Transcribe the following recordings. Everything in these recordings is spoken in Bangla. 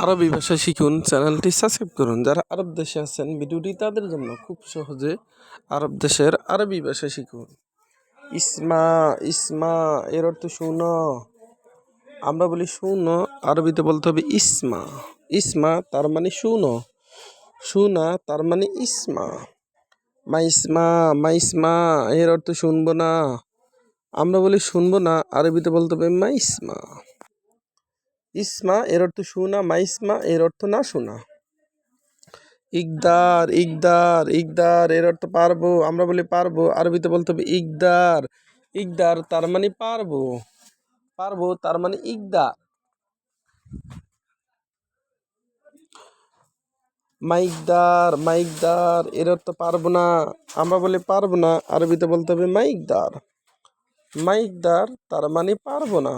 আরবি ভাষা শিখুন চ্যানেলটি সাবস্ক্রাইব করুন। যারা আরব দেশে আছেন ভিডিওটি তাদের জন্য খুব সহজে আরব দেশের আরবি ভাষা শিখুন। ইসমা ইসমা এর অর্থ শুনো। আমরা বলি শুনো, আরবিতে বলতে হবে ইসমা। ইসমা তার মানে শুনো, শুনা তার মানে ইসমা। মাইসমা মাইসমা এর অর্থ শুনবো না। আমরা বলি শুনবো না, আরবিতে বলতে হবে মাইসমা। ইসমা এর অর্থ শুনা, মাইসমা এর অর্থ না শোনা। ইকদার ইকদার ইকদার এর অর্থ পারবো। আমরা বলি পারবো, আরবিতে বলতে হবে ইকদার। ইকদার তার মানে পারবো, পারবো তার মানে ইকদার। মাইকদার মাইকদার এর অর্থ পারবো না। আমরা বলি পারবো না, আরবিতে বলতে হবে মাইকদার। মাইকদার তার মানে পারবো না।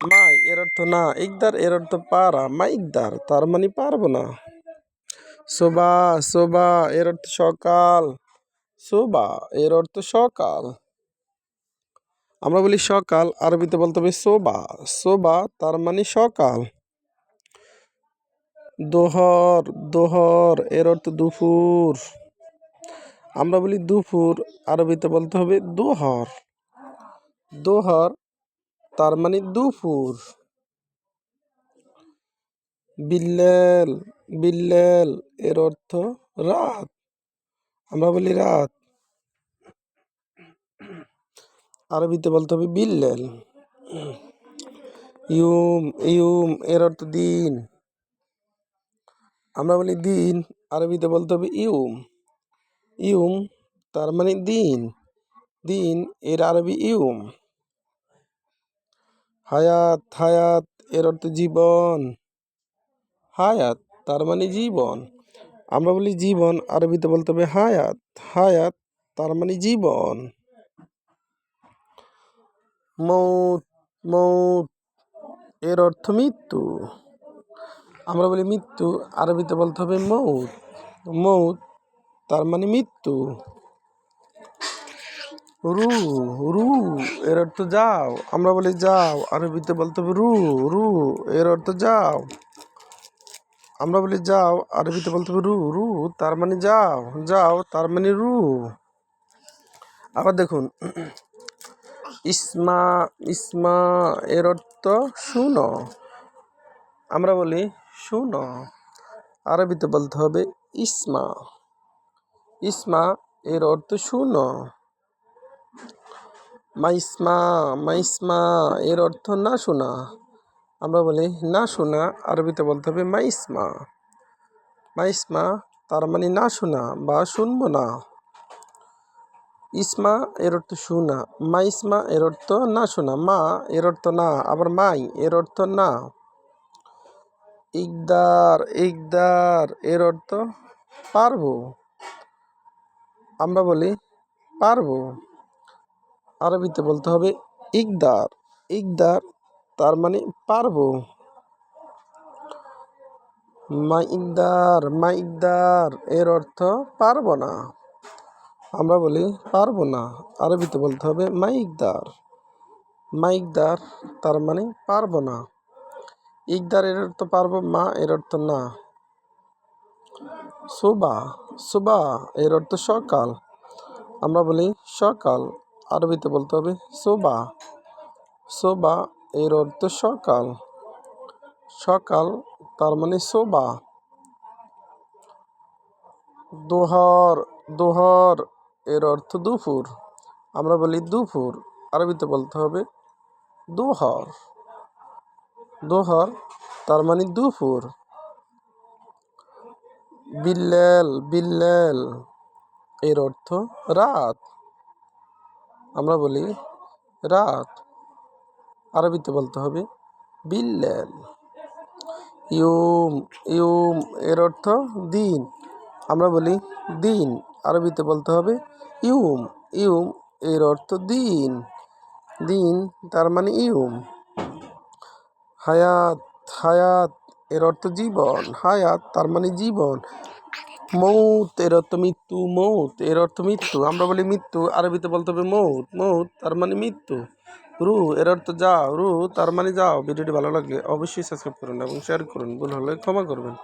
মাই এর অর্থ না, ইকদার এর অর্থ পারা। মাইকদার তার মানে পারবো না। সোবা সোবা এর অর্থ সকাল। সোবা এর অর্থ সকাল। আমরা বলি সকাল, আরবিতে বলতে হবে সোবা। সোবা তার মানে সকাল। দোহর দোহর এর অর্থ দুপুর। আমরা বলি দুপুর, আরবিতে বলতে হবে দোহর। দোহর তার মানে দুপুর। বিল্লেল বিল্লেল এর অর্থ রাত। আমরা বলি রাত, আরবিতে বলতে হবে বিল্লেল। ইউম ইউম এর অর্থ দিন। আমরা বলি দিন, আরবিতে বলতে হবে ইউম। ইউম তার মানে দিন। দিন এর আরবি ইউম। হায়াত হায়াত এর অর্থ জীবন। হায়াত তার মানে জীবন। আমরা বলি জীবন, আরবিতে বলতে হবে হায়াত। হায়াত তার মানে জীবন। মৌত মৌত এর অর্থ মৃত্যু। আমরা বলি মৃত্যু, আরবিতে বলতে হবে মৌত। মৌত তার মানে মৃত্যু। রু রু এর অর্থ যাও। আমরা বলি যাও, আরবিতে বলতে হবে রু। রু এর অর্থ যাও। আমরা বলি যাও, আরবিতে বলতে হবে রু। রু তার মানে যাও। যাও তার মানে রু। আবার দেখুন, ইসমা ইসমা এর অর্থ শুনো। আমরা বলি শুনো, আরবিতে বলতে হবে ইসমা। ইসমা এর অর্থ শুনো। মাইসমা মাইসমা এর অর্থ না শোনা। আমরা বলি না শোনা, আরবিতে বলতে হবে মাইসমা। মাইসমা তার মানে না শোনা বা শুনবো না। ইসমা এর অর্থ শোনা, মাইসমা এর অর্থ না শোনা। মা এর অর্থ না, আবার মাই এর অর্থ না। ইকদার ইকদার এর অর্থ পারবো। আমরা বলি পারবো, আরবিতে বলতে হবে ইকদার। ইকদার তার মানে পারবো। মাইকদার মাইকদার এর অর্থ পারবো না। আমরা বলি পারবো না, আরবিতে বলতে হবে মাইকদার। মাইকদার তার মানে পারবো না। ইকদার এর অর্থ পারবো, মা এর অর্থ না। সুবা সুবা এর অর্থ সকাল। আমরা বলি সকাল, আরবিতে বলতে হবে সুবা। সুবা এর অর্থ সকাল। সকাল তার মানে সুবা। দোহর দোহর এর অর্থ দুপুর। আমরা বলি দুপুর, আরবিতে বলতে হবে দোহর। দোহর তার মানে দুপুর। বিল্লেল বিল্লেল এর অর্থ রাত। আমরা বলি রাত, আরবিতে বলতে হবে বিল্লেল। ইউম ইউম এর অর্থ দিন। আমরা বলি দিন, আরবিতে বলতে হবে ইউম। ইউম এর অর্থ দিন। দিন তার মানে ইউম। হায়াত হায়াত এর অর্থ জীবন। হায়াত তার মানে জীবন। মৌত এর অর্থ মৃত্যু। মৌত এর অর্থ মৃত্যু। আমরা বলি মৃত্যু, আরবিতে বলতে হবে মৌত। মৌত তার মানে মৃত্যু। রু এর অর্থ যাও, রু তার মানে যাও। ভিডিওটি ভালো লাগলে অবশ্যই সাবস্ক্রাইব করুন এবং শেয়ার করুন, ভুল হলে ক্ষমা করবেন।